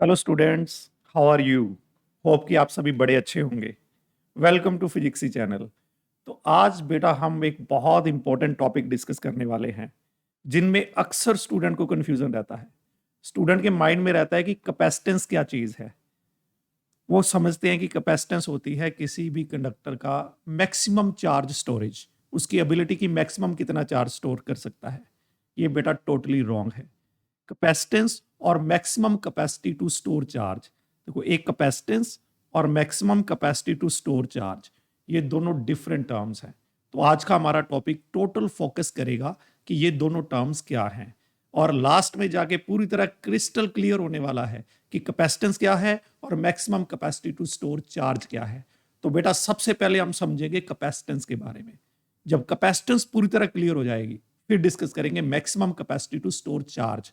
Hello students, how are you? Hope कि आप सभी बड़े अच्छे होंगे। वेलकम टू फिजिक्सी चैनल। तो आज बेटा हम एक बहुत इंपॉर्टेंट टॉपिक डिस्कस करने वाले हैं जिनमें अक्सर स्टूडेंट को कंफ्यूजन रहता है। स्टूडेंट के माइंड में रहता है कि कैपेसिटेंस क्या चीज़ है। वो समझते हैं कि कैपेसिटेंस होती है किसी भी कंडक्टर का मैक्सिमम चार्ज स्टोरेज, उसकी एबिलिटी की मैक्सिमम कितना चार्ज स्टोर कर सकता है। ये बेटा टोटली रॉन्ग है। कैपेसिटेंस और maximum capacity to store charge, देखो एक कैपेसिटेंस और maximum capacity to store charge, ये दोनों डिफरेंट टर्म्स हैं। तो आज का हमारा टॉपिक टोटल फोकस करेगा कि ये दोनों टर्म्स क्या हैं, और लास्ट में जाके पूरी तरह क्रिस्टल क्लियर होने वाला है कि कैपेसिटेंस क्या है और maximum capacity to store charge क्या है। तो बेटा सबसे पहले हम समझेंगे कैपेसिटेंस के बारे में। जब कैपेसिटेंस पूरी तरह क्लियर हो जाएगी फिर डिस्कस करेंगे maximum capacity to store charge.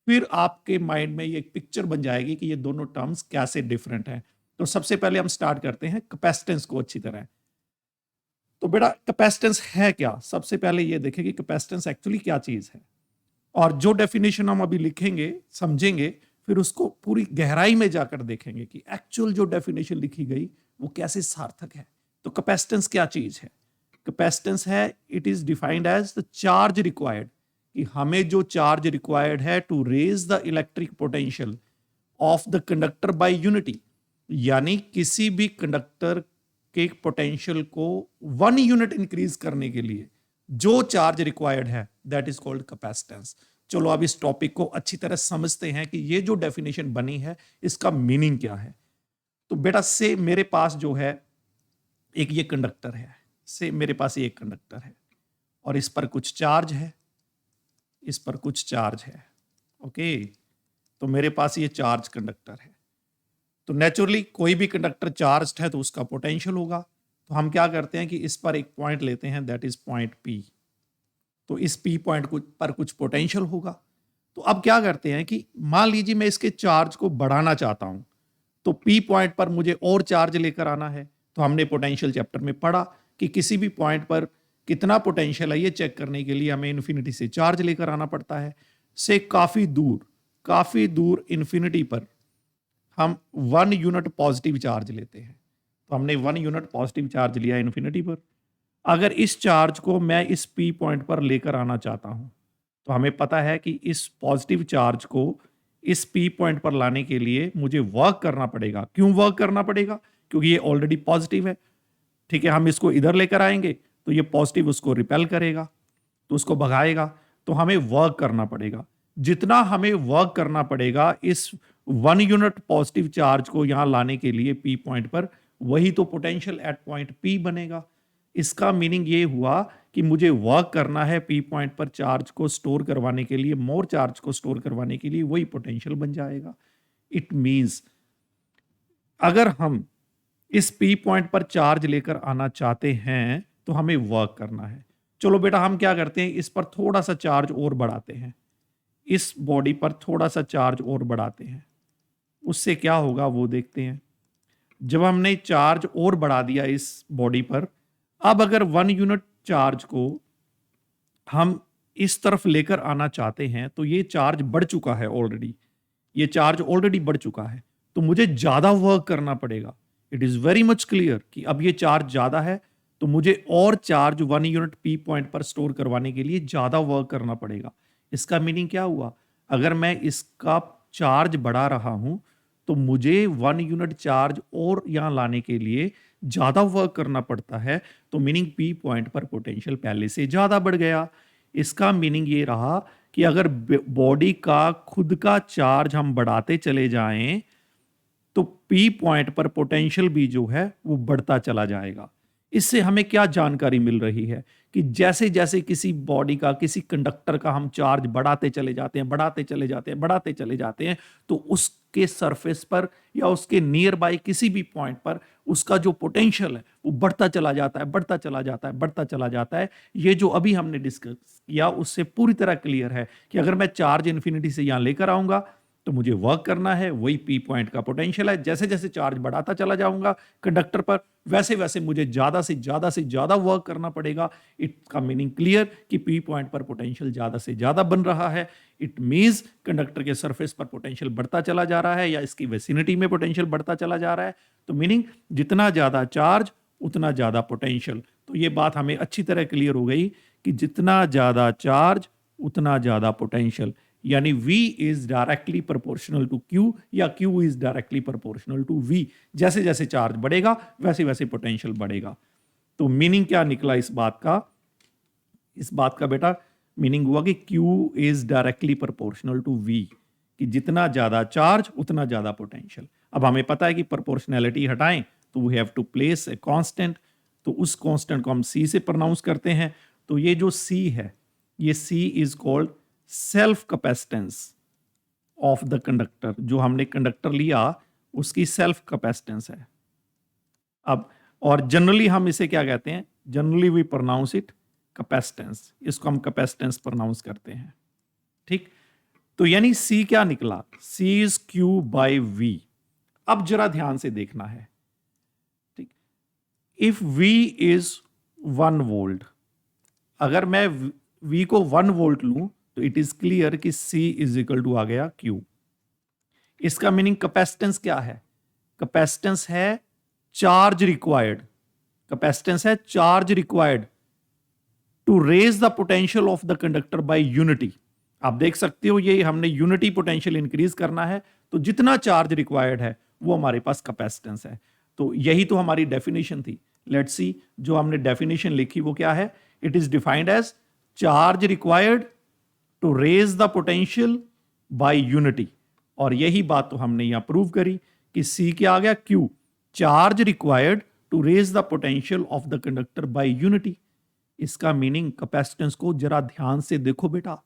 फिर आपके माइंड में ये एक पिक्चर बन जाएगी कि ये दोनों टर्म्स कैसे डिफरेंट हैं। तो सबसे पहले हम स्टार्ट करते हैं कैपेसिटेंस को अच्छी तरह। तो बेटा कैपेसिटेंस है क्या, सबसे पहले ये देखें कि कैपेसिटेंस एक्चुअली क्या चीज है। और जो डेफिनेशन हम अभी लिखेंगे समझेंगे, फिर उसको पूरी गहराई में जाकर देखेंगे कि एक्चुअल जो डेफिनेशन लिखी गई वो कैसे सार्थक है। तो कैपेसिटेंस क्या चीज है? कैपेसिटेंस है, it is defined as the charge required, कि हमें जो चार्ज रिक्वायर्ड है to raise the electric potential of the conductor by unity, यानी किसी भी कंडक्टर के पोटेंशियल को 1 यूनिट इंक्रीज करने के लिए जो चार्ज रिक्वायर्ड है दैट इज कॉल्ड कैपेसिटेंस। चलो अब इस टॉपिक को अच्छी तरह समझते हैं कि ये जो डेफिनेशन बनी है इसका मीनिंग क्या है। तो बेटा से मेरे पास जो है एक ये कंडक्टर है, से मेरे पास ये एक कंडक्टर है और इस पर कुछ चार्ज है, इस पर कुछ चार्ज है। ओके, तो मेरे पास ये चार्ज कंडक्टर है। तो नेचुरली कोई भी कंडक्टर चार्ज्ड है तो उसका पोटेंशियल होगा। तो हम क्या करते हैं कि इस पर एक पॉइंट लेते हैं दैट इज पॉइंट पी। तो इस पी पॉइंट पर कुछ पोटेंशियल होगा। तो अब क्या करते हैं कि मान लीजिए मैं इसके चार्ज को बढ़ाना चाहता हूं, तो पी पॉइंट पर मुझे और चार्ज लेकर आना है। तो हमने पोटेंशियल चैप्टर में पढ़ा कि किसी भी पॉइंट पर कितना पोटेंशियल है ये चेक करने के लिए हमें इन्फिनिटी से चार्ज लेकर आना पड़ता है। से काफी दूर इन्फिनिटी पर हम 1 यूनिट पॉजिटिव चार्ज लेते हैं। तो हमने 1 यूनिट पॉजिटिव चार्ज लिया इन्फिनिटी पर। अगर इस चार्ज को मैं इस पी पॉइंट पर लेकर आना चाहता हूं, तो हमें पता है कि इस पॉजिटिव चार्ज को इस पी पॉइंट पर लाने के लिए मुझे वर्क करना पड़ेगा। क्यों वर्क करना पड़ेगा? क्योंकि ये ऑलरेडी पॉजिटिव है। ठीक है, हम इसको इधर लेकर आएंगे तो ये पॉजिटिव उसको रिपेल करेगा, तो उसको भगाएगा। तो हमें वर्क करना पड़ेगा। जितना हमें वर्क करना पड़ेगा इस 1 यूनिट पॉजिटिव चार्ज को यहां लाने के लिए पी पॉइंट पर, वही तो पोटेंशियल एट पॉइंट पी बनेगा। इसका मीनिंग ये हुआ कि मुझे वर्क करना है पी पॉइंट पर चार्ज को स्टोर करवाने के लिए, मोर चार्ज को स्टोर करवाने के लिए, वही पोटेंशियल बन जाएगा। इट मींस अगर हम इस पी पॉइंट पर चार्ज लेकर आना चाहते हैं तो हमें वर्क करना है। चलो बेटा हम क्या करते हैं, इस पर थोड़ा सा चार्ज और बढ़ाते हैं, इस बॉडी पर थोड़ा सा चार्ज और बढ़ाते हैं। उससे क्या होगा वो देखते हैं। जब हमने चार्ज और बढ़ा दिया इस बॉडी पर, अब अगर 1 यूनिट चार्ज को हम इस तरफ लेकर आना चाहते हैं तो ये चार्ज बढ़ चुका है ऑलरेडी, ये चार्ज ऑलरेडी बढ़ चुका है, तो मुझे ज्यादा वर्क करना पड़ेगा। It is very much clear कि अब ये चार्ज ज्यादा है, तो मुझे और चार्ज 1 यूनिट पी पॉइंट पर स्टोर करवाने के लिए ज्यादा वर्क करना पड़ेगा। इसका मीनिंग क्या हुआ? अगर मैं इसका चार्ज बढ़ा रहा हूं तो मुझे 1 यूनिट चार्ज और यहां लाने के लिए ज्यादा वर्क करना पड़ता है। तो मीनिंग पी पॉइंट पर पोटेंशियल पहले से ज्यादा बढ़ गया। इसका मीनिंग ये रहा कि अगर बॉडी का खुद का चार्ज हम बढ़ाते चले जाएं तो पी पॉइंट पर पोटेंशियल भी जो है वो बढ़ता चला जाएगा। इससे हमें क्या जानकारी मिल रही है कि जैसे जैसे किसी बॉडी का, किसी कंडक्टर का हम चार्ज बढ़ाते चले जाते हैं, बढ़ाते चले जाते हैं, बढ़ाते चले जाते हैं, तो उसके सरफेस पर या उसके नियर बाय किसी भी पॉइंट पर उसका जो पोटेंशियल है वो बढ़ता चला जाता है, बढ़ता चला जाता है, बढ़ता चला जाता है। ये जो अभी हमने डिस्कस किया उससे पूरी तरह क्लियर है कि अगर मैं चार्ज इन्फिनिटी से यहां लेकर आऊंगा तो मुझे वर्क करना है, वही पी पॉइंट का पोटेंशियल है। जैसे जैसे चार्ज बढ़ाता चला जाऊंगा कंडक्टर पर, वैसे वैसे मुझे ज्यादा से ज्यादा से ज्यादा वर्क करना पड़ेगा। इसका मीनिंग क्लियर कि पी पॉइंट पर पोटेंशियल ज्यादा से ज्यादा बन रहा है। इट मींस कंडक्टर के सरफेस पर पोटेंशियल बढ़ता चला जा रहा है या इसकी वेसिनिटी में पोटेंशियल बढ़ता चला जा रहा है। तो मीनिंग जितना ज्यादा चार्ज उतना ज्यादा पोटेंशियल। तो ये बात हमें अच्छी तरह क्लियर हो गई कि जितना ज्यादा चार्ज उतना ज्यादा पोटेंशियल, यानी V is directly proportional to Q या Q is directly proportional to V। जैसे जैसे चार्ज बढ़ेगा वैसे वैसे पोटेंशियल बढ़ेगा। तो मीनिंग क्या निकला इस बात का? इस बात का बेटा मीनिंग हुआ कि Q is directly proportional to V, कि जितना ज्यादा चार्ज उतना ज्यादा पोटेंशियल। अब हमें पता है कि प्रोपोर्शनैलिटी हटाएं तो we have to place a constant, तो उस कांस्टेंट को हम C से प्रोनाउंस करते हैं। तो ये जो C है, ये C is called self capacitance of the conductor. जो हमने कंडक्टर लिया उसकी सेल्फ कैपेसिटेंस है। अब और जनरली हम इसे क्या कहते हैं? Generally we pronounce it capacitance, इसको हम कैपेसिटेंस प्रोनाउंस करते हैं। ठीक, तो यानी C क्या निकला? C is Q by V। अब जरा ध्यान से देखना है। ठीक, इफ V इज 1 वोल्ट, अगर मैं V को 1 वोल्ट लूं तो इट इज क्लियर कि C इज इक्वल टू आ गया Q। इसका मीनिंग कैपेसिटेंस क्या है? कैपेसिटेंस है चार्ज रिक्वायर्ड, कैपेसिटेंस है charge required to raise the potential of the conductor by unity. आप देख सकते हो ये हमने यूनिटी पोटेंशियल इंक्रीज करना है, तो जितना चार्ज रिक्वायर्ड है वो हमारे पास कैपेसिटेंस है। तो यही तो हमारी डेफिनेशन थी। लेट्स सी, जो हमने डेफिनेशन लिखी वो क्या है? It is defined as charge required to raise the potential by unity. और यही बात तो हमने यहां प्रूव करी कि C क्या आ गया? Q, charge required to raise the potential of the conductor by unity. इसका मीनिंग कैपेसिटेंस को जरा ध्यान से देखो बेटा,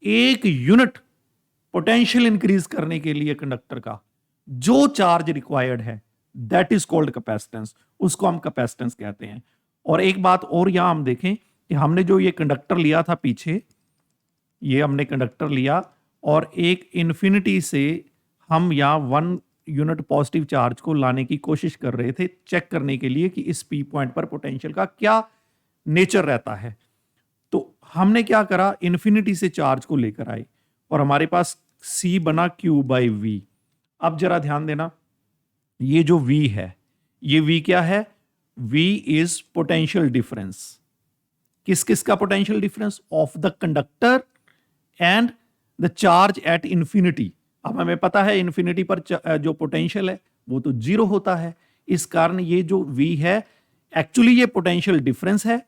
एक यूनिट पोटेंशियल इंक्रीज करने के लिए कंडक्टर का जो चार्ज रिक्वायर्ड है दैट इज कॉल्ड कैपेसिटेंस, उसको हम कैपेसिटेंस कहते हैं। और एक बात और यहां हम देखें कि हमने जो ये कंडक्टर लिया था पीछे, ये हमने कंडक्टर लिया और एक इन्फिनिटी से हम यहां 1 यूनिट पॉजिटिव चार्ज को लाने की कोशिश कर रहे थे, चेक करने के लिए कि इस पी पॉइंट पर पोटेंशियल का क्या नेचर रहता है। तो हमने क्या करा? इन्फिनिटी से चार्ज को लेकर आए और हमारे पास C बना Q बाई V। अब जरा ध्यान देना, ये जो V है, ये V क्या है? V is potential difference. किस किस का potential difference? Of the conductor and the charge at infinity. अब हमें पता है इंफिनिटी पर जो पोटेंशियल है वो तो 0 होता है। इस कारण ये जो V है एक्चुअली ये पोटेंशियल डिफरेंस है।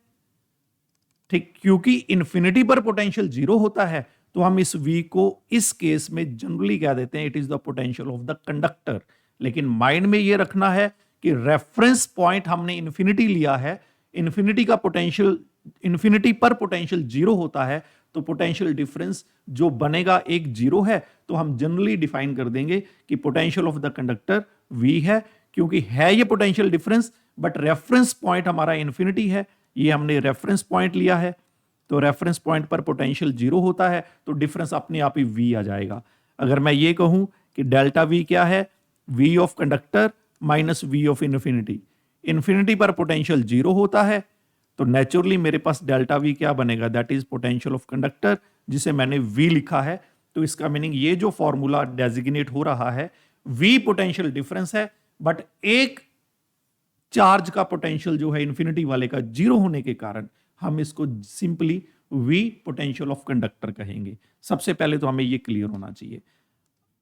ठीक, क्योंकि इंफिनिटी पर पोटेंशियल 0 होता है तो हम इस V को इस केस में जनरली कह देते हैं it is the potential of the conductor. लेकिन माइंड में ये रखना है कि रेफरेंस पॉइंट हमने इंफिनिटी लिया है, इंफिनिटी का पोटेंशियल, इंफिनिटी पर पोटेंशियल 0 होता है, तो पोटेंशियल डिफरेंस जो बनेगा एक 0 है। तो हम जनरली डिफाइन कर देंगे कि potential of the conductor V है, क्योंकि है ये potential difference but reference point हमारा इंफिनिटी है, ये हमने रेफरेंस पॉइंट लिया है। तो रेफरेंस पॉइंट पर पोटेंशियल 0 होता है तो डिफरेंस अपने आप ही V आ जाएगा। अगर मैं ये कहूं कि डेल्टा V क्या है? V of conductor minus V of infinity. Infinity पर पोटेंशियल 0 होता है तो नेचुरली मेरे पास डेल्टा V क्या बनेगा? That is potential of conductor, जिसे मैंने V लिखा है। तो इसका मीनिंग ये जो फॉर्मूला डेजिग्नेट हो रहा है, V पोटेंशियल डिफरेंस है बट एक चार्ज का पोटेंशियल जो है इंफिनिटी वाले का 0 होने के कारण हम इसको simply V potential of conductor कहेंगे। सबसे पहले तो हमें ये क्लियर होना चाहिए।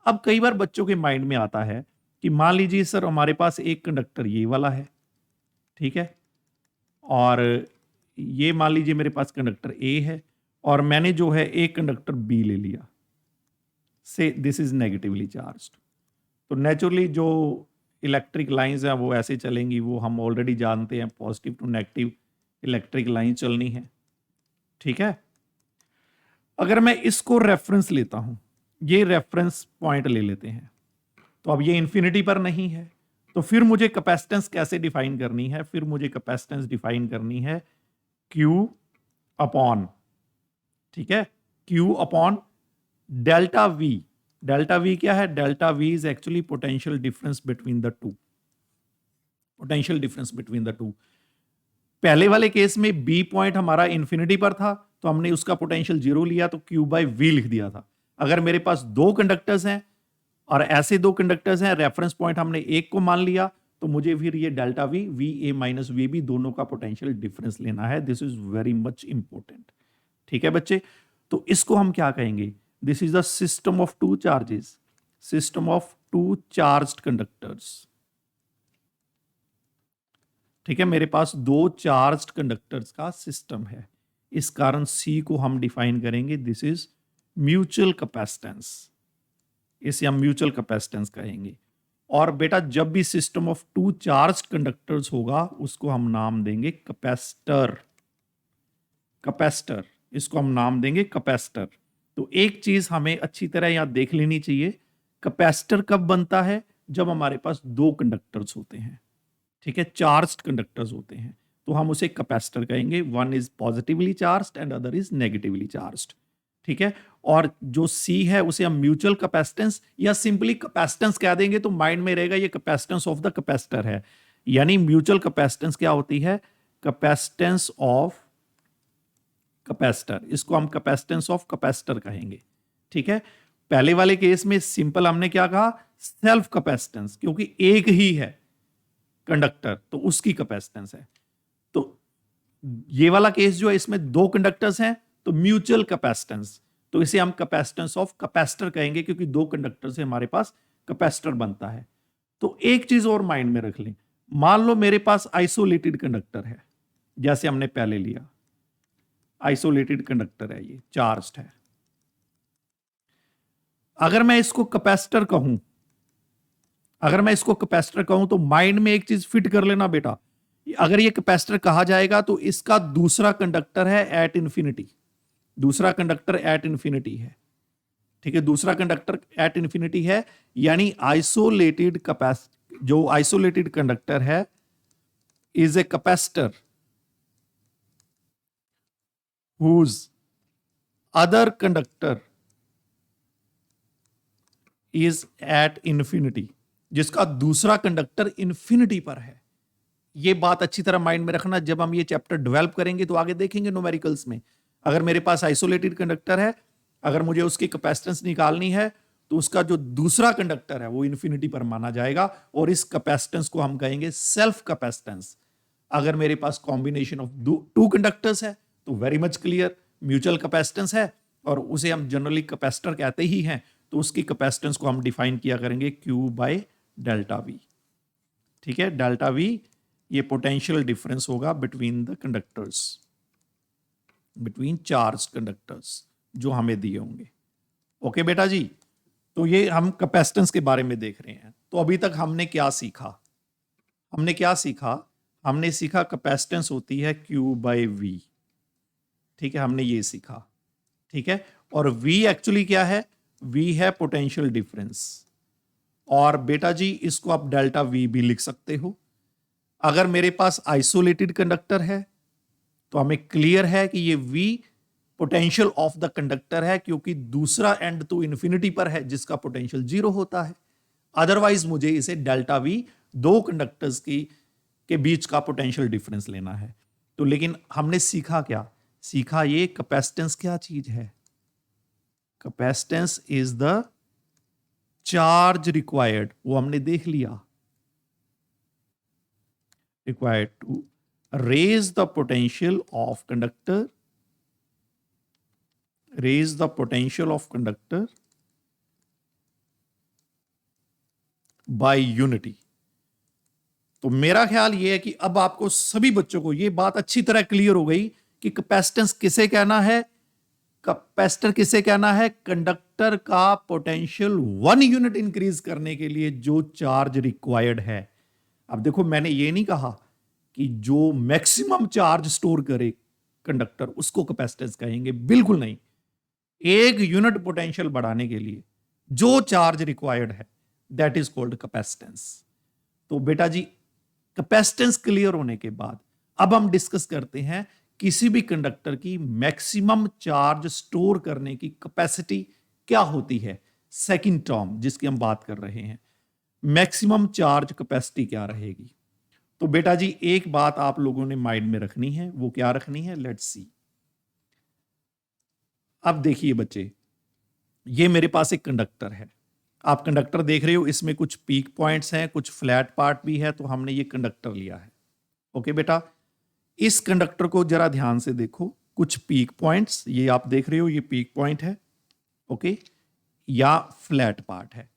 अब कई बार बच्चों के माइंड में आता है कि मान लीजिए सर हमारे पास एक कंडक्टर ये वाला है, ठीक है, और ये मान लीजिए मेरे पास कंडक्टर A है और मैंने जो है एक कंडक्टर B ले लिया, say this is negatively charged. तो नेचुरली जो इलेक्ट्रिक लाइंस हैं वो ऐसे चलेंगी, वो हम ऑलरेडी जानते हैं, positive to negative electric line चलनी है, ठीक है। अगर मैं इसको रेफरेंस लेता हूं, ये रेफरेंस पॉइंट ले लेते हैं, तो अब ये इंफिनिटी पर नहीं है, तो फिर मुझे कैपेसिटेंस कैसे डिफाइन करनी है? फिर मुझे कैपेसिटेंस डिफाइन करनी है Q अपॉन, ठीक है, Q upon delta V delta we क्या है? Delta we is actually potential difference between the two, potential difference between the two. पहले वाले केस में बी पॉइंट हमारा इंफिनिटी पर था, तो हमने उसका पोटेंशियल जीरो लिया, तो क्यू बाय वी लिख दिया था। अगर मेरे पास दो कंडक्टर्स हैं और ऐसे दो कंडक्टर्स हैं, रेफरेंस पॉइंट हमने एक को मान लिया, तो मुझे फिर ये delta V, V A minus V B, दोनों का पोटेंशियल डिफरेंस लेना है। This is very much important. ठीक है बच्चे, तो इसको हम क्या कहेंगे? This is the system of two charges, system of two charged conductors. ठीक है, मेरे पास दो चार्ज्ड कंडक्टर्स का सिस्टम है, इस कारण सी को हम डिफाइन करेंगे, दिस इज म्यूचुअल कैपेसिटेंस, इसे हम म्यूचुअल कैपेसिटेंस कहेंगे। और बेटा जब भी system of two charged conductors होगा, उसको हम नाम देंगे कैपेसिटर, कैपेसिटर, इसको हम नाम देंगे कैपेसिटर। तो एक चीज हमें अच्छी तरह यहां देख लेनी चाहिए, कैपेसिटर कब बनता है? जब हमारे पास दो कंडक्टर्स होते हैं, ठीक है, चार्ज्ड कंडक्टर्स होते हैं, तो हम उसे कैपेसिटर कहेंगे। One is positively charged and other is negatively charged. ठीक है, और जो सी है उसे हम म्यूचुअल कैपेसिटेंस या सिंपली कैपेसिटेंस कह देंगे, तो माइंड में रहेगा ये कैपेसिटेंस ऑफ द कैपेसिटर है। यानी म्यूचुअल कैपेसिटेंस क्या होती है? कैपेसिटेंस ऑफ कैपेसिटर, इसको हम कैपेसिटेंस ऑफ कैपेसिटर कहेंगे। ठीक है, पहले वाले केस में सिंपल हमने क्या कहा? सेल्फ कैपेसिटेंस, क्योंकि एक ही है कंडक्टर, तो उसकी कैपेसिटेंस है। तो ये वाला केस जो है, इसमें दो कंडक्टर्स हैं, तो म्यूचुअल कैपेसिटेंस, तो इसे हम कैपेसिटेंस ऑफ कैपेसिटर कहेंगे, क्योंकि दो कंडक्टर से हमारे पास कैपेसिटर बनता है। तो एक चीज और माइंड में रख लें, मान लो मेरे पास आइसोलेटेड कंडक्टर है, जैसे हमने पहले लिया, आइसोलेटेड कंडक्टर है, ये चार्ज्ड है। अगर मैं इसको कैपेसिटर कहूं, अगर मैं इसको कैपेसिटर कहूं, तो माइंड में एक चीज फिट कर लेना बेटा, अगर ये कैपेसिटर कहा जाएगा तो इसका दूसरा कंडक्टर है एट इंफिनिटी, दूसरा कंडक्टर एट इंफिनिटी है। ठीक है, दूसरा कंडक्टर एट इंफिनिटी है, यानी आइसोलेटेड कैपेसिटर, जो आइसोलेटेड कंडक्टर है is a capacitor whose other conductor is at infinity, जिसका दूसरा कंडक्टर इंफिनिटी पर है। ये बात अच्छी तरह माइंड में रखना, जब हम ये चैप्टर डेवलप करेंगे तो आगे देखेंगे न्यूमेरिकल्स में। अगर मेरे पास आइसोलेटेड कंडक्टर है, अगर मुझे उसकी कैपेसिटेंस निकालनी है, तो उसका जो दूसरा कंडक्टर है वो इंफिनिटी पर माना जाएगा, और इस कैपेसिटेंस को हम कहेंगे सेल्फ कैपेसिटेंस। अगर मेरे पास कॉम्बिनेशन ऑफ टू कंडक्टर्स है, तो very much clear, mutual capacitance है, और उसे हम जनरली कैपेसिटर कहते ही हैं, तो उसकी कैपेसिटेंस को हम डिफाइन किया करेंगे क्यू बाय डेल्टा वी। ठीक है, डेल्टा वी ये पोटेंशियल डिफरेंस होगा between the conductors, between charge conductors जो हमें दिए होंगे। ओके बेटा जी, तो ये हम कैपेसिटेंस के बारे में देख रहे हैं। तो अभी तक हमने क्या सीखा? हमने क्या सीखा? हमने सीखा कैपेसिटेंस होती है क्यू बाय वी। ठीक है, हमने ये सीखा। ठीक है, और वी एक्चुअली क्या है? वी है पोटेंशियल डिफरेंस, और बेटा जी इसको आप डेल्टा वी भी लिख सकते हो। अगर मेरे पास आइसोलेटेड कंडक्टर है, तो हमें क्लियर है कि ये V potential of the conductor है, क्योंकि दूसरा एंड तो इंफिनिटी पर है जिसका पोटेंशियल जीरो होता है। अदरवाइज मुझे इसे डेल्टा V दो कंडक्टर्स की के बीच का पोटेंशियल डिफरेंस लेना है। तो लेकिन हमने सीखा क्या? सीखा ये कैपेसिटेंस क्या चीज है? Capacitance is the charge required, वो हमने देख लिया, required to raise the potential of conductor, raise the potential of conductor by unity। तो मेरा ख्याल यह है कि अब आपको सभी बच्चों को यह बात अच्छी तरह क्लियर हो गई कि कैपेसिटेंस किसे कहना है, कैपेसिटर किसे कहना है? कंडक्टर का पोटेंशियल 1 यूनिट इंक्रीज करने के लिए जो चार्ज रिक्वायर्ड है। अब देखो, मैंने ये नहीं कहा कि जो मैक्सिमम चार्ज स्टोर करे कंडक्टर उसको कैपेसिटेंस कहेंगे, बिल्कुल नहीं। एक यूनिट पोटेंशियल बढ़ाने के लिए जो चार्ज रिक्वायर्ड है, दैट इज कॉल्ड कैपेसिटेंस। तो बेटा जी, कैपेसिटेंस क्लियर होने के बाद अब हम डिस्कस करते हैं किसी भी कंडक्टर की मैक्सिमम चार्ज स्टोर करने की कैपेसिटी क्या होती है। सेकंड टर्म जिसकी हम बात कर रहे हैं, मैक्सिमम चार्ज कैपेसिटी क्या रहेगी। तो बेटा जी एक बात आप लोगों ने माइंड में रखनी है, वो क्या रखनी है, लेट्स सी। अब देखिए बच्चे, ये मेरे पास एक कंडक्टर है, आप कंडक्टर देख रहे हो, इसमें कुछ पीक पॉइंट्स हैं, कुछ फ्लैट पार्ट भी है, तो हमने ये कंडक्टर लिया है। ओके बेटा, इस कंडक्टर को जरा ध्यान से देखो, कुछ पीक पॉइंट्स ये आप देख रहे हो, ये पीक पॉइंट है, ओके, या फ्लैट पार्ट है।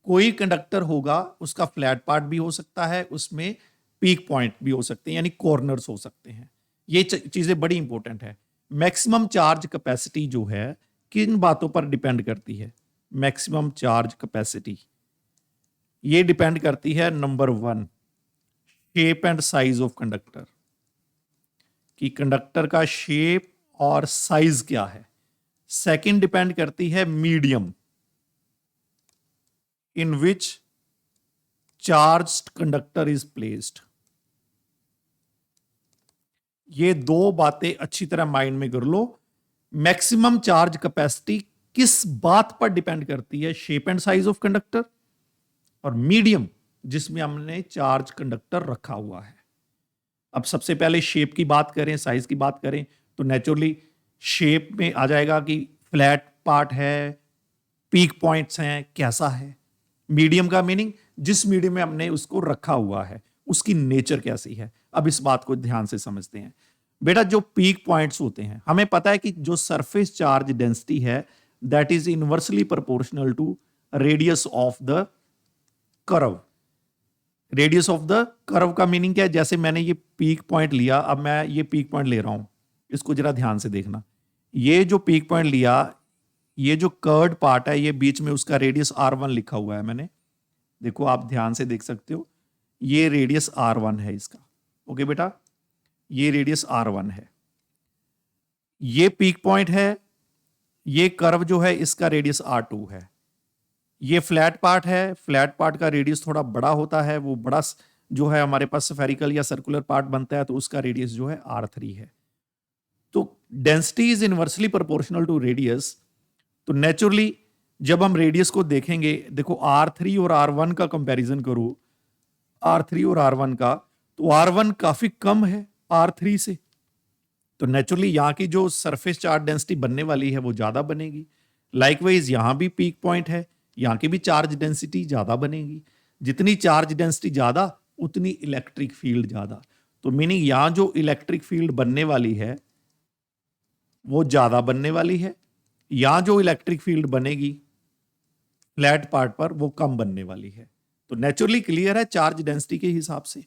कोई कंडक्टर होगा उसका फ्लैट पार्ट भी हो सकता है, उसमें पीक पॉइंट भी हो सकते हैं, यानी कॉर्नर्स हो सकते हैं। ये चीजें बड़ी इंपॉर्टेंट है। मैक्सिमम चार्ज कैपेसिटी जो है किन बातों पर डिपेंड करती है, मैक्सिमम चार्ज कैपेसिटी ये डिपेंड करती है, number 1 shape and size of conductor, कि कंडक्टर का शेप और साइज क्या है। सेकंड डिपेंड करती है medium in which charged conductor is placed. ये दो बातें अच्छी तरह माइंड में कर लो। मैक्सिमम चार्ज कैपेसिटी किस बात पर डिपेंड करती है, shape and size of conductor, और मीडियम जिसमें हमने चार्ज कंडक्टर रखा हुआ है। अब सबसे पहले शेप की बात करें, साइज की बात करें, तो नेचुरली शेप में आ जाएगा कि फ्लैट पार्ट है, पीक पॉइंट्स हैं, कैसा है। मीडियम का मीनिंग जिस मीडियम में हमने उसको रखा हुआ है उसकी नेचर कैसी है। अब इस बात को ध्यान से समझते हैं बेटा। जो पीक पॉइंट्स होते हैं, हमें पता है कि जो सरफेस चार्ज डेंसिटी है that is inversely proportional to radius of the curve. Radius of the curve का मीनिंग क्या है, जैसे मैंने ये पीक पॉइंट लिया, अब मैं ये पीक पॉइंट ले रहा हूं, इसको जरा ध्यान से देखना। ये जो पीक पॉइंट लिया, ये जो कर्व्ड पार्ट है, ये बीच में उसका रेडियस R1 लिखा हुआ है मैंने, देखो आप ध्यान से देख सकते हो, ये रेडियस R1 है इसका। ओके बेटा, ये रेडियस R1 है, ये पीक पॉइंट है, ये कर्व जो है इसका रेडियस R2 है। ये फ्लैट पार्ट है, फ्लैट पार्ट का रेडियस थोड़ा बड़ा होता है, वो बड़ा जो है हमारे पास स्फेरिकल या सर्कुलर पार्ट बनता है, तो उसका रेडियस जो है R3 है। तो density is inversely proportional to radius. तो नेचुरली जब हम रेडियस को देखेंगे, देखो R3 और R1 का कंपैरिजन करो, R3 और R1 का, तो R1 काफी कम है R3 से, तो नेचुरली यहां की जो सरफेस चार्ज डेंसिटी बनने वाली है वो ज्यादा बनेगी। लाइकवाइज यहां भी पीक पॉइंट है, यहां की भी चार्ज डेंसिटी ज्यादा बनेगी। जितनी चार्ज डेंसिटी ज्यादा उतनी इलेक्ट्रिक फील्ड ज्यादा। तो मीनिंग यहां जो इलेक्ट्रिक फील्ड बनने वाली है वो ज्यादा बनने वाली है, यहां जो इलेक्ट्रिक फील्ड बनेगी फ्लैट पार्ट पर वो कम बनने वाली है। तो नेचुरली क्लियर है चार्ज डेंसिटी के हिसाब से।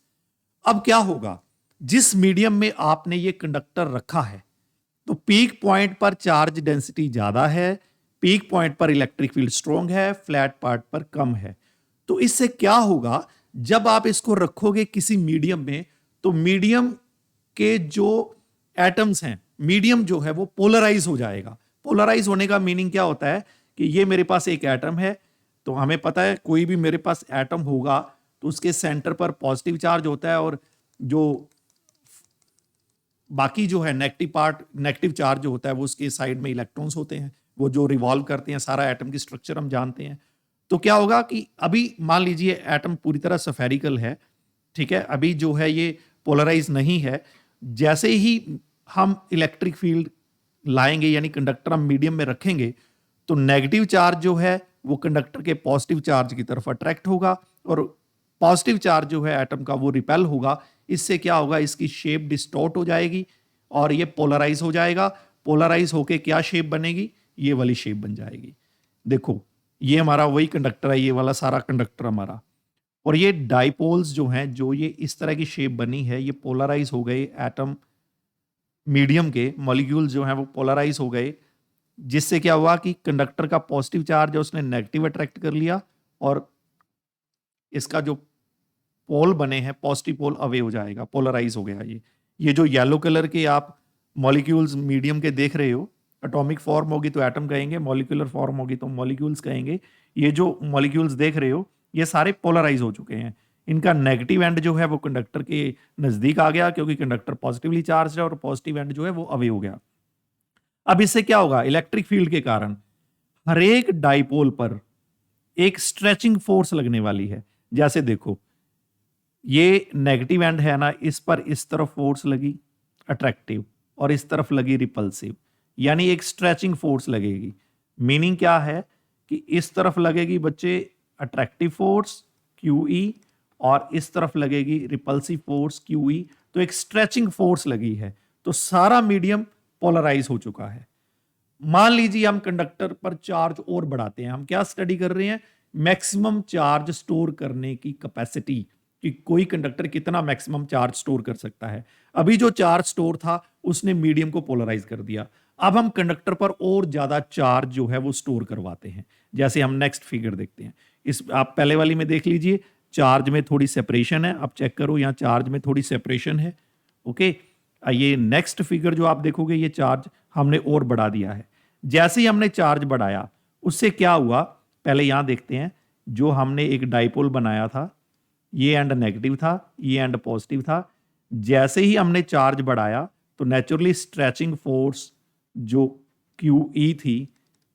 अब क्या होगा, जिस मीडियम में आपने ये कंडक्टर रखा है, तो पीक पॉइंट पर चार्ज डेंसिटी ज्यादा है, पीक पॉइंट पर इलेक्ट्रिक फील्ड स्ट्रॉन्ग है, फ्लैट पार्ट पर कम है। तो इससे क्या होगा, जब आप इसको रखोगे किसी मीडियम में, तो मीडियम के जो एटम्स हैं, मीडियम जो है वो पोलराइज हो जाएगा। पोलराइज होने का मीनिंग क्या होता है कि ये मेरे पास एक एटम है, तो हमें पता है कोई भी मेरे पास एटम होगा तो उसके सेंटर पर पॉजिटिव चार्ज होता है, और जो बाकी जो है नेगेटिव पार्ट, नेगेटिव चार्ज जो होता है वो उसके साइड में इलेक्ट्रॉन्स होते हैं, वो जो रिवॉल्व करते हैं। सारा एटम की स्ट्रक्चर हम जानते हैं। तो क्या होगा कि अभी मान लीजिए एटम पूरी तरह स्फेरिकल है, ठीक है, अभी जो है ये पोलराइज नहीं है। जैसे ही हम इलेक्ट्रिक फील्ड लाएंगे, यानी कंडक्टर हम मीडियम में रखेंगे, तो नेगेटिव चार्ज जो है वो कंडक्टर के पॉजिटिव चार्ज की तरफ अट्रैक्ट होगा, और पॉजिटिव चार्ज जो है एटम का वो रिपेल होगा। इससे क्या होगा, इसकी शेप डिस्टॉर्ट हो जाएगी और ये पोलराइज हो जाएगा। पोलराइज होके क्या शेप बनेगी, ये वाली शेप बन जाएगी। देखो ये हमारा वही कंडक्टर है, ये वाला सारा कंडक्टर हमारा, और ये डाइपोल्स जो हैं, जो ये इस तरह की शेप बनी है, ये पोलराइज हो गए। एटम मीडियम के मॉलिक्यूल जो हैं वो पोलराइज हो गए, जिससे क्या हुआ कि कंडक्टर का पॉजिटिव चार्ज है उसने नेगेटिव अट्रैक्ट कर लिया, और इसका जो पोल बने हैं पॉजिटिव पोल अवे हो जाएगा, पोलराइज हो गया। ये जो येलो कलर के आप मॉलिक्यूल्स मीडियम के देख रहे हो, एटॉमिक फॉर्म होगी तो एटम कहेंगे, मॉलिक्यूलर फॉर्म होगी तो मॉलिक्यूल्स कहेंगे। ये जो मॉलिक्यूल्स देख रहे हो ये सारे पोलराइज हो चुके हैं। इनका नेगेटिव एंड जो है वो कंडक्टर के नजदीक आ गया, क्योंकि कंडक्टर पॉजिटिवली चार्ज है, और पॉजिटिव एंड जो है वो अवे हो गया। अब इससे क्या होगा, इलेक्ट्रिक फील्ड के कारण हर एक डाइपोल पर एक स्ट्रेचिंग फोर्स लगने वाली है। जैसे देखो, ये नेगेटिव एंड है ना, इस पर इस तरफ फोर्स लगी अट्रैक्टिव और इस तरफ लगी रिपल्सिव, यानी एक स्ट्रेचिंग फोर्स लगेगी। मीनिंग क्या है कि इस तरफ लगेगी बच्चे अट्रैक्टिव फोर्स QE और इस तरफ लगेगी रिपल्सिव फोर्स QE। तो एक स्ट्रेचिंग फोर्स लगी है, तो सारा मीडियम पोलराइज हो चुका है। मान लीजिए हम कंडक्टर पर चार्ज और बढ़ाते हैं। हम क्या स्टडी कर रहे हैं? मैक्सिमम चार्ज स्टोर करने की कैपेसिटी, कि कोई कंडक्टर कितना मैक्सिमम चार्ज स्टोर कर सकता है। अभी जो चार्ज स्टोर था उसने मीडियम को पोलराइज कर दिया। अब हम कंडक्टर पर और ज्यादा चार्ज जो है वो स्टोर करवाते हैं। जैसे हम नेक्स्ट फिगर देखते हैं, इस आप पहले वाली में देख लीजिए, चार्ज में थोड़ी सेपरेशन है। आप चेक करो, यहां चार्ज में थोड़ी सेपरेशन है। ओके, ये नेक्स्ट फिगर जो आप देखोगे, ये चार्ज हमने और बढ़ा दिया है। जैसे ही हमने चार्ज बढ़ाया, उससे क्या हुआ, पहले यहां देखते हैं। जो हमने एक डाइपोल बनाया था, ये एंड नेगेटिव था, ये एंड पॉजिटिव था। जैसे ही हमने चार्ज बढ़ाया तो नेचुरली स्ट्रेचिंग फोर्स जो QE थी,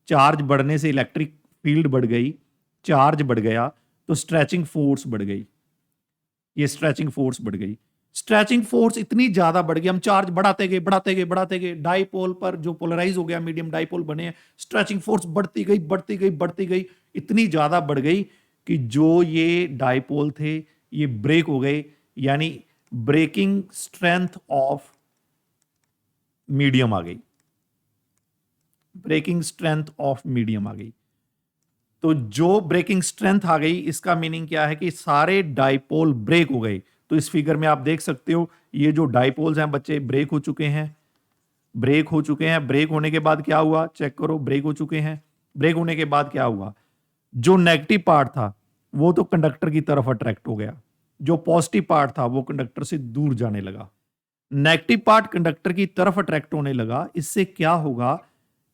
चार्ज बढ़ने से इलेक्ट्रिक फील्ड बढ़ गई, चार्ज बढ़ गया तो स्ट्रेचिंग फोर्स बढ़ गई। ये स्ट्रेचिंग फोर्स बढ़ गई। स्ट्रेचिंग फोर्स इतनी ज्यादा बढ़ गई, हम चार्ज बढ़ाते गए बढ़ाते गए बढ़ाते गए, डाइपोल पर जो पोलराइज हो गया, मीडियम डाइपोल बने हैं, स्ट्रेचिंग फोर्स बढ़ती गई बढ़ती गई बढ़ती गई, इतनी ज्यादा बढ़ गई कि जो ये डाइपोल थे ये ब्रेक हो गए, यानी ब्रेकिंग स्ट्रेंथ ऑफ मीडियम आ गई। ब्रेकिंग स्ट्रेंथ ऑफ मीडियम आ गई। तो जो ब्रेकिंग स्ट्रेंथ आ गई, इसका मीनिंग क्या है कि सारे डाइपोल ब्रेक हो गए। तो इस फिगर में आप देख सकते हो, ये जो डाइपोल्स हैं बच्चे ब्रेक हो चुके हैं, ब्रेक हो चुके हैं। ब्रेक होने के बाद क्या हुआ, चेक करो, ब्रेक हो चुके हैं। ब्रेक होने के बाद क्या हुआ, जो नेगेटिव पार्ट था वो तो कंडक्टर की तरफ अट्रैक्ट हो गया, जो पॉजिटिव पार्ट था वो कंडक्टर से दूर जाने लगा। नेगेटिव पार्ट कंडक्टर की तरफ अट्रैक्ट होने लगा। इससे क्या होगा,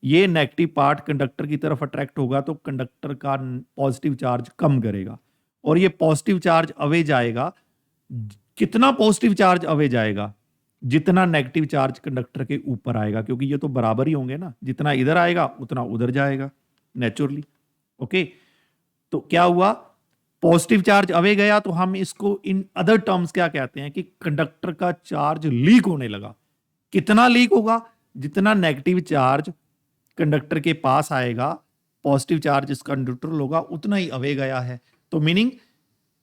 ये नेगेटिव पार्ट कंडक्टर की तरफ अट्रैक्ट होगा तो कंडक्टर का पॉजिटिव चार्ज कम करेगा और ये पॉजिटिव चार्ज अवे जाएगा। कितना पॉजिटिव चार्ज अवे जाएगा, जितना नेगेटिव चार्ज कंडक्टर के ऊपर आएगा, क्योंकि ये तो बराबर ही होंगे ना, जितना इधर आएगा उतना उधर जाएगा नेचुरली। ओके, तो क्या हुआ, पॉजिटिव चार्ज अवे गया तो हम इसको इन अदर टर्म्स क्या कहते हैं कि कंडक्टर का चार्ज लीक होने लगा। कितना लीक होगा, जितना नेगेटिव चार्ज कंडक्टर के पास आएगा, पॉजिटिव चार्ज इसका न्यूट्रल होगा, उतना ही अवे गया है। तो मीनिंग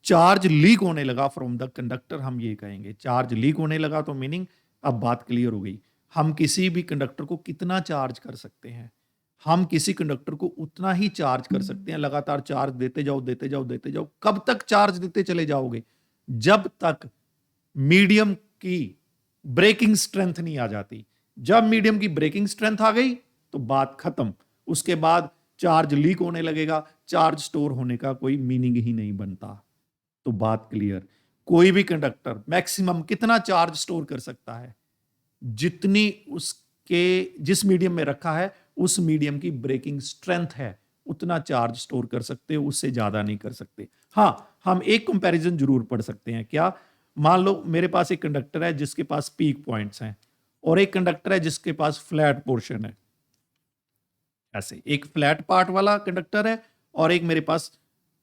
चार्ज लीक होने लगा फ्रॉम द कंडक्टर, हम ये कहेंगे चार्ज लीक होने लगा। तो मीनिंग अब बात क्लियर हो गई, हम किसी भी कंडक्टर को कितना चार्ज कर सकते हैं, हम किसी कंडक्टर को उतना ही चार्ज कर सकते हैं। लगातार चार्ज देते जाओ देते जाओ देते जाओ। कब तक चार्ज देते चले जाओगे, जब तक मीडियम की ब्रेकिंग स्ट्रेंथ नहीं आ जाती। जब मीडियम की ब्रेकिंग स्ट्रेंथ आ गई तो बात खत्म। उसके बाद चार्ज लीक होने लगेगा, चार्ज स्टोर होने का कोई मीनिंग ही नहीं बनता। तो बात क्लियर, कोई भी कंडक्टर मैक्सिमम कितना चार्ज स्टोर कर सकता है, जितनी उसके जिस मीडियम में रखा है उस मीडियम की ब्रेकिंग स्ट्रेंथ है, उतना चार्ज स्टोर कर सकते हो, उससे ज्यादा नहीं कर सकते। हाँ, हम एक कंपैरिजन जरूर पढ़ सकते हैं। क्या, मान लो मेरे पास एक कंडक्टर है जिसके पास पीक पॉइंट्स हैं और एक कंडक्टर है जिसके पास फ्लैट पोर्शन है। ऐसे एक फ्लैट पार्ट वाला कंडक्टर है और एक मेरे पास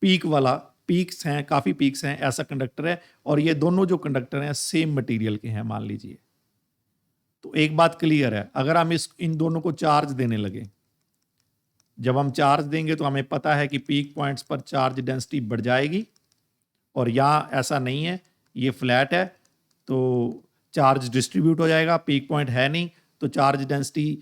पीक वाला, पीक्स हैं, काफी पीक्स हैं, ऐसा कंडक्टर है। और ये दोनों जो कंडक्टर हैं सेम मटेरियल के हैं मान लीजिए। तो एक बात क्लियर है, अगर हम इन दोनों को चार्ज देने लगे, जब हम चार्ज देंगे तो हमें पता है कि पीक पॉइंट्स पर चार्ज डेंसिटी बढ़ जाएगी और यहाँ ऐसा नहीं है, ये फ्लैट है तो चार्ज डिस्ट्रीब्यूट हो जाएगा। पीक पॉइंट है नहीं तो चार्ज डेंसिटी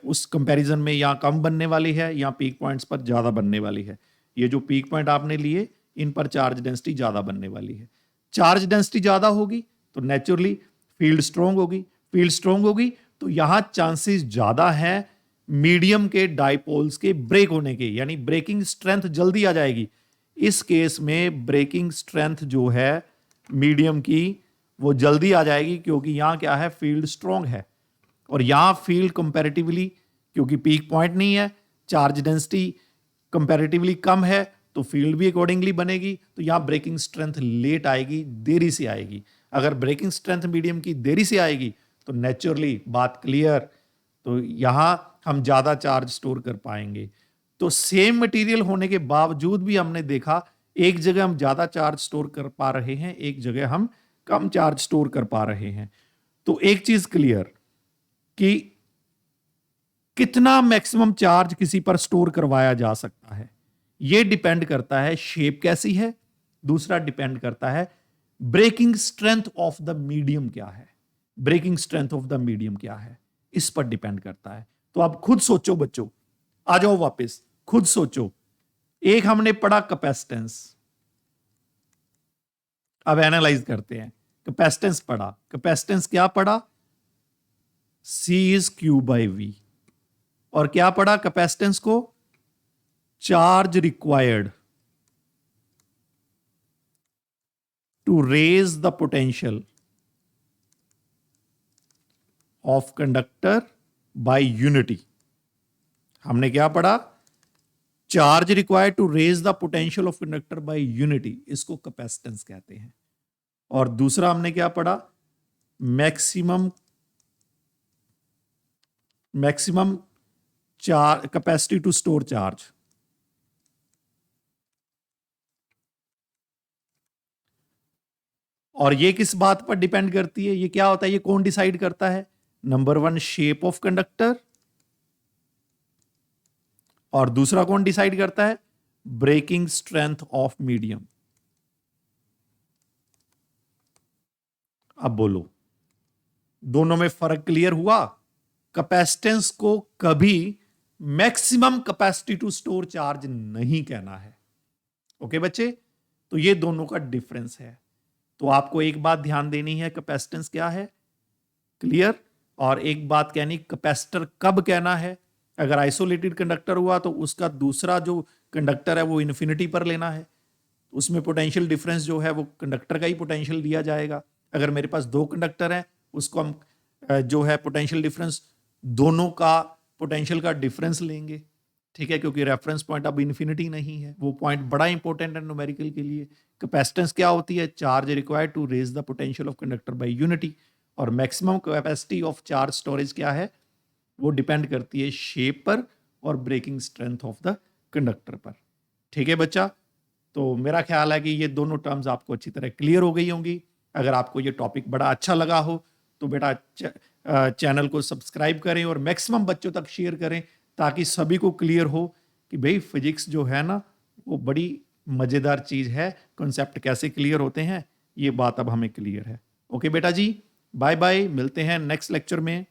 उस कंपैरिजन में यहाँ कम बनने वाली है, यहाँ पीक पॉइंट्स पर ज़्यादा बनने वाली है। ये जो पीक पॉइंट आपने लिए इन पर चार्ज डेंसिटी ज़्यादा बनने वाली है। चार्ज डेंसिटी ज़्यादा होगी तो नेचुरली फील्ड स्ट्रॉन्ग होगी, फील्ड स्ट्रॉन्ग होगी तो यहाँ चांसेस ज़्यादा हैं मीडियम के डाइपोल्स के ब्रेक होने के, यानी ब्रेकिंग स्ट्रेंथ जल्दी आ जाएगी। इस केस में ब्रेकिंग स्ट्रेंथ जो है मीडियम की वो जल्दी आ जाएगी, क्योंकि यहाँ क्या है, फील्ड स्ट्रॉन्ग है और यहाँ फील्ड कंपैरेटिवली, क्योंकि पीक पॉइंट नहीं है, चार्ज डेंसिटी कंपैरेटिवली कम है तो फील्ड भी अकॉर्डिंगली बनेगी। तो यहाँ ब्रेकिंग स्ट्रेंथ लेट आएगी, देरी से आएगी। अगर ब्रेकिंग स्ट्रेंथ मीडियम की देरी से आएगी तो नेचुरली बात क्लियर, तो यहाँ हम ज़्यादा चार्ज स्टोर कर पाएंगे। तो सेम मटेरियल होने के बावजूद भी हमने देखा एक जगह हम ज्यादा चार्ज स्टोर कर पा रहे हैं, एक जगह हम कम चार्ज स्टोर कर पा रहे हैं। तो एक चीज क्लियर कि कितना मैक्सिमम चार्ज किसी पर स्टोर करवाया जा सकता है, यह डिपेंड करता है शेप कैसी है, दूसरा डिपेंड करता है breaking strength of the medium क्या है, breaking strength of the medium क्या है, इस पर डिपेंड करता है। तो आप खुद सोचो बच्चों, आ जाओ वापस, खुद सोचो। एक हमने पढ़ा कैपेसिटेंस, अब एनालाइज करते हैं। कैपेसिटेंस पढ़ा, कैपेसिटेंस क्या पढ़ा, C is Q by V। और क्या पढ़ा कैपेसिटेंस को, charge required to raise the potential of conductor by unity. हमने क्या पढ़ा, charge required to raise the potential of conductor by unity, इसको कैपेसिटेंस कहते हैं। और दूसरा हमने क्या पढ़ा, maximum charge capacity to store charge. और ये किस बात पर डिपेंड करती है, ये क्या होता है, ये कौन डिसाइड करता है, नंबर 1 शेप ऑफ कंडक्टर, और दूसरा कौन डिसाइड करता है, ब्रेकिंग स्ट्रेंथ ऑफ मीडियम। अब बोलो, दोनों में फर्क क्लियर हुआ। कैपेसिटेंस को कभी maximum capacity to store charge नहीं कहना है। ओके बच्चे, तो ये दोनों का डिफरेंस है। तो आपको एक बात ध्यान देनी है, कैपेसिटेंस क्या है, क्लियर। और एक बात कहनी, कैपेसिटर कब कहना है, अगर आइसोलेटेड कंडक्टर हुआ तो उसका दूसरा जो कंडक्टर है वो इन्फिनिटी पर लेना है, उसमें पोटेंशियल डिफरेंस जो है वो कंडक्टर का ही पोटेंशियल दिया जाएगा। अगर मेरे पास 2 कंडक्टर हैं, उसको हम जो है पोटेंशियल डिफरेंस, दोनों का पोटेंशियल का डिफरेंस लेंगे, ठीक है, क्योंकि रेफरेंस पॉइंट अब इन्फिनिटी नहीं है। वो पॉइंट बड़ा इंपॉर्टेंट है न्यूमेरिकल के लिए। कैपेसिटेंस क्या होती है, charge required to raise the potential of conductor by unity. और maximum capacity of charge storage क्या है, वो डिपेंड करती है शेप पर और breaking strength of the conductor पर। ठीक है बच्चा, तो मेरा ख्याल है कि ये दोनों टर्म्स आपको अच्छी तरह क्लियर हो गई होंगी। अगर आपको ये टॉपिक बड़ा अच्छा लगा हो तो बेटा चैनल को सब्सक्राइब करें और मैक्सिमम बच्चों तक शेयर करें, ताकि सभी को क्लियर हो कि भाई फिजिक्स जो है ना वो बड़ी मज़ेदार चीज़ है, कॉन्सेप्ट कैसे क्लियर होते हैं ये बात अब हमें क्लियर है। ओके बेटा जी, बाय बाय, मिलते हैं नेक्स्ट लेक्चर में।